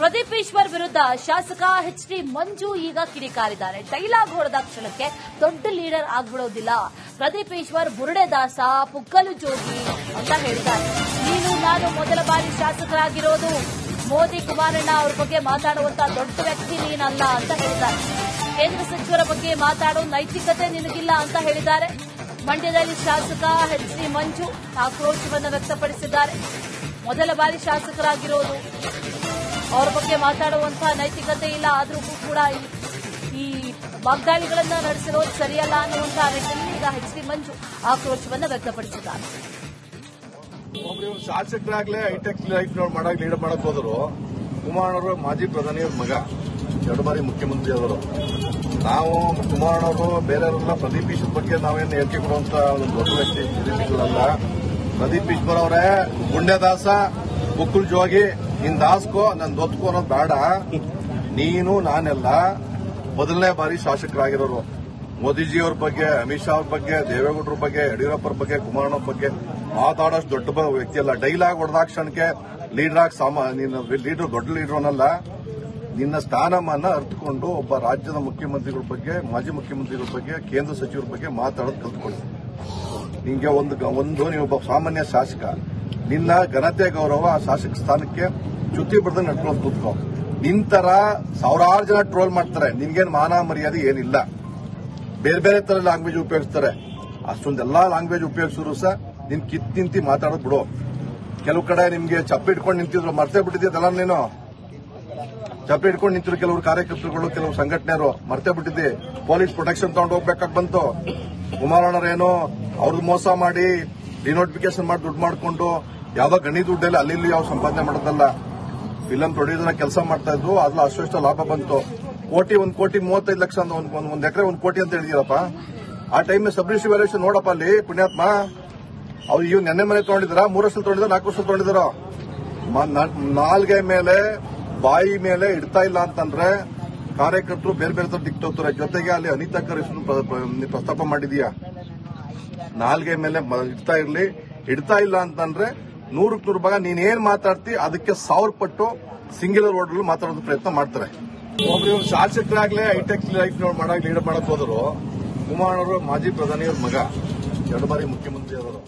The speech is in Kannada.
ಪ್ರದೀಪ್ ಈಶ್ವರ್ ವಿರುದ್ಧ ಶಾಸಕ ಎಚ್.ಡಿ. ಮಂಜು ಈಗ ಕಿಡಿಕಾರಿದ್ದಾರೆ. ಡೈಲಾಗ್ ಹೊಡೆದ ಕ್ಷಣಕ್ಕೆ ದೊಡ್ಡ ಲೀಡರ್ ಆಗ್ಬಿಡೋದಿಲ್ಲ. ಪ್ರದೀಪ್ ಈಶ್ವರ್ ಬುರುಡೆ ದಾಸ, ಪುಕ್ಕಲು ಜೋಗಿ ಅಂತ ಹೇಳಿದ್ದಾರೆ. ನೀನು ನಾನು ಮೊದಲ ಬಾರಿ ಶಾಸಕರಾಗಿರೋದು. ಮೋದಿ ಕುಮಾರಣ್ಣ ಅವರ ಬಗ್ಗೆ ಮಾತಾಡುವಂತ ದೊಡ್ಡ ವ್ಯಕ್ತಿ ನೀನಲ್ಲ ಅಂತ ಹೇಳಿದ್ದಾರೆ. ಕೇಂದ್ರ ಸಚಿವರ ಬಗ್ಗೆ ಮಾತಾಡೋ ನೈತಿಕತೆ ನಿನಗಿಲ್ಲ ಅಂತ ಹೇಳಿದ್ದಾರೆ. ಮಂಡ್ಯದಲ್ಲಿ ಶಾಸಕ ಎಚ್.ಡಿ. ಮಂಜು ಆಕ್ರೋಶವನ್ನು ವ್ಯಕ್ತಪಡಿಸಿದ್ದಾರೆ. ಮೊದಲ ಬಾರಿ ಶಾಸಕರಾಗಿರೋದು, ಅವರ ಬಗ್ಗೆ ಮಾತಾಡುವಂತಹ ನೈತಿಕತೆ ಇಲ್ಲ, ಆದರೂ ಕೂಡ ಈ ವಾಗ್ದಾಳಿಗಳನ್ನ ನಡೆಸಿರೋದು ಸರಿಯಲ್ಲ ಅನ್ನುವಂತಹ ನಿಟ್ಟಿನಲ್ಲಿ ಈಗ ಎಚ್.ಡಿ. ಮಂಜು ಆಕ್ರೋಶವನ್ನು ವ್ಯಕ್ತಪಡಿಸಿದ್ದಾರೆ. ಒಬ್ಬರು ಶಾಸಕರಾಗ್ಲೇ ಹೈಟೆಕ್ ಲೈಫ್ ಲೀಡ್ ಮಾಡಕ್ ಹೋದ್ರು. ಕುಮಾರಣ್ಣವರು ಮಾಜಿ ಪ್ರಧಾನಿಯವ್ರ ಮಗ, 2 ಬಾರಿ ಮುಖ್ಯಮಂತ್ರಿ ಅವರು. ನಾವು ಕುಮಾರಣ್ಣವರು ಬೇರೆಯವರೆಲ್ಲ ಪ್ರದೀಪ್ ಈಶ್ವರ್ ಬಗ್ಗೆ ನಾವೇನು ಹೇಳಿಕೆ ಕೊಡುವಂತ ಒಂದು ದೊಡ್ಡ ವ್ಯಕ್ತಿ ಪ್ರದೀಪ್ ಈಶ್ವರ್ ಅಲ್ಲ. ಪ್ರದೀಪ್ ಈಶ್ವರ್ ಅವರೇ ಗುಂಡೆದಾಸ, ಬುಕ್ಕುಲ್ ಜೋಗಿ, ನಿನ್ ದಾಸ್ಕೋ ನನ್ ದೊತ್ಕೋ ಅನ್ನೋದು ಬೇಡ. ನೀನು ನಾನೆಲ್ಲ ಮೊದಲನೇ ಬಾರಿ ಶಾಸಕರಾಗಿರೋರು. ಮೋದಿಜಿಯವ್ರ ಬಗ್ಗೆ, ಅಮಿತ್ ಶಾ ಅವ್ರ ಬಗ್ಗೆ, ದೇವೇಗೌಡರ ಬಗ್ಗೆ, ಯಡಿಯೂರಪ್ಪರ ಬಗ್ಗೆ, ಕುಮಾರಣ್ಣ ಬಗ್ಗೆ ಮಾತಾಡೋಷ್ಟು ದೊಡ್ಡ ವ್ಯಕ್ತಿ ಅಲ್ಲ. ಡೈಲಾಗ್ ಹೊಡೆದಾಕ್ಷಣಕ್ಕೆ ಲೀಡರ್ ದೊಡ್ಡ ಲೀಡರ್ ಅನ್ನಲ್ಲ. ನಿನ್ನ ಸ್ಥಾನಮಾನ ಅರ್ಥಕೊಂಡು ಒಬ್ಬ ರಾಜ್ಯದ ಮುಖ್ಯಮಂತ್ರಿಗಳ ಬಗ್ಗೆ, ಮಾಜಿ ಮುಖ್ಯಮಂತ್ರಿಗಳ ಬಗ್ಗೆ, ಕೇಂದ್ರ ಸಚಿವರ ಬಗ್ಗೆ ಮಾತಾಡೋದು ಕಲ್ತ್ಕೊಳ್ಳಿ. ನಿಂಗೆ ಒಂದು ನೀವೊಬ್ಬ ಸಾಮಾನ್ಯ ಶಾಸಕ, ನಿನ್ನ ಘನತೆ ಗೌರವ ಆ ಶಾಸಕ ಸ್ಥಾನಕ್ಕೆ ಚ್ಯುತಿ ಬಡ್ದಂಗೆ ನಡ್ಕೊಂಡು ಕೂತ್ಕೋ. ನಿಂತರ ಸಾವಿರಾರು ಜನ ಟ್ರೋಲ್ ಮಾಡ್ತಾರೆ. ನಿನ್ಗೇನು ಮಾನ ಮರ್ಯಾದೆ ಏನಿಲ್ಲ. ಬೇರೆ ಬೇರೆ ತರ ಲ್ಯಾಂಗ್ವೇಜ್ ಉಪಯೋಗಿಸ್ತಾರೆ. ಅಷ್ಟೊಂದೆಲ್ಲಾ ಲ್ಯಾಂಗ್ವೇಜ್ ಉಪಯೋಗಿಸಿದ್ರು ಸಹ ನಿನ್ ನಿಂತಿ ಮಾತಾಡೋದು ಬಿಡು. ಕೆಲವು ಕಡೆ ನಿಮ್ಗೆ ಚಪ್ಪೆ ಇಟ್ಕೊಂಡು ನಿಂತಿದ್ರು, ಮರ್ತೇ ಬಿಟ್ಟಿದ್ಯಲ್ಲ. ನೀನು ಚಪ್ಪೆ ಇಟ್ಕೊಂಡು ನಿಂತಿದ್ರು ಕೆಲವರು ಕಾರ್ಯಕರ್ತರುಗಳು, ಕೆಲವು ಸಂಘಟನೆಯರು, ಮರ್ತೇ ಬಿಟ್ಟಿದ್ದೆ. ಪೊಲೀಸ್ ಪ್ರೊಟೆಕ್ಷನ್ ತಗೊಂಡು ಹೋಗ್ಬೇಕಾಗಿ ಬಂತು. ಕುಮಾರಣ್ಣರೇನೋ ಅವ್ರದ್ದು ಮೋಸ ಮಾಡಿ ಡಿನೋಟಿಫಿಕೇಶನ್ ಮಾಡಿ ದುಡ್ಡು ಮಾಡ್ಕೊಂಡು ಯಾವ್ದೋ ಗಣಿ ದುಡ್ಡಲ್ಲಿ ಅಲ್ಲಿ ಯಾವ ಸಂಪಾದನೆ ಮಾಡೋದಲ್ಲ. ಫಿಲಂ ಪ್ರೊಡ್ಯೂಸರ್ ಕೆಲಸ ಮಾಡ್ತಾ ಇದ್ರು, ಅದ್ರಲ್ಲಿ ಅಷ್ಟು ಲಾಭ ಬಂತು. ಒಂದು ಕೋಟಿ 35 ಲಕ್ಷ ಒಂದ್ ಎಕರೆ 1 ಕೋಟಿ ಅಂತ ಹೇಳಿದಿರಪ್ಪ. ಆ ಟೈಮ್ ಸಬ್ ರಿಜಿಸ್ಟ್ರಿ ವ್ಯಾಲ್ಯೂಷನ್ ನೋಡಪ್ಪ ಅಲ್ಲಿ ಪುಣ್ಯಾತ್ಮ. ಅವ್ರು ಇವ್ ನೆನ್ನೆ ಮನೆ ತಗೊಂಡಿದಾರ, 3 ವರ್ಷ ತಗೊಂಡಿದಾರ, 4 ವರ್ಷ ತಗೊಂಡಿದಾರ. ನಾಲ್ಗೆ ಮೇಲೆ ಬಾಯಿ ಮೇಲೆ ಇಡ್ತಾ ಇಲ್ಲ ಅಂತಂದ್ರೆ ಕಾರ್ಯಕರ್ತರು ಬೇರೆ ಬೇರೆ ತರ ದಿಕ್ತೋಗ್ತಾರೆ. ಜೊತೆಗೆ ಅಲ್ಲಿ ಅನಿತಾ ಕರೀಶನ್ ಪ್ರಸ್ತಾಪ ಮಾಡಿದೀಯಾ. ನಾಲ್ಗೆ ಮೇಲೆ ಇಡ್ತಾ ಇಲ್ಲ ಅಂತಂದ್ರೆ 100ಕ್ಕೆ 100 ಭಾಗ ನೀನೇನ್ ಮಾತಾಡ್ತಿ ಅದಕ್ಕೆ 1000 ಪಟ್ಟು ಸಿಂಗ್ಯುಲರ್ ವರ್ಡ್ ಮಾತಾಡೋದು ಪ್ರಯತ್ನ ಮಾಡ್ತಾರೆ. ಒಬ್ರು ಶಾಸಕರಾಗ್ಲೇ ಹೈಟೆಕ್ ಲೈಫ್ ಲೀಡ್ ಮಾಡಕ್ ಹೋದ್ರು. ಕುಮಾರಣ್ಣವರು ಮಾಜಿ ಪ್ರಧಾನಿಯವ್ರ ಮಗ, 2 ಬಾರಿ ಮುಖ್ಯಮಂತ್ರಿ ಅವರು.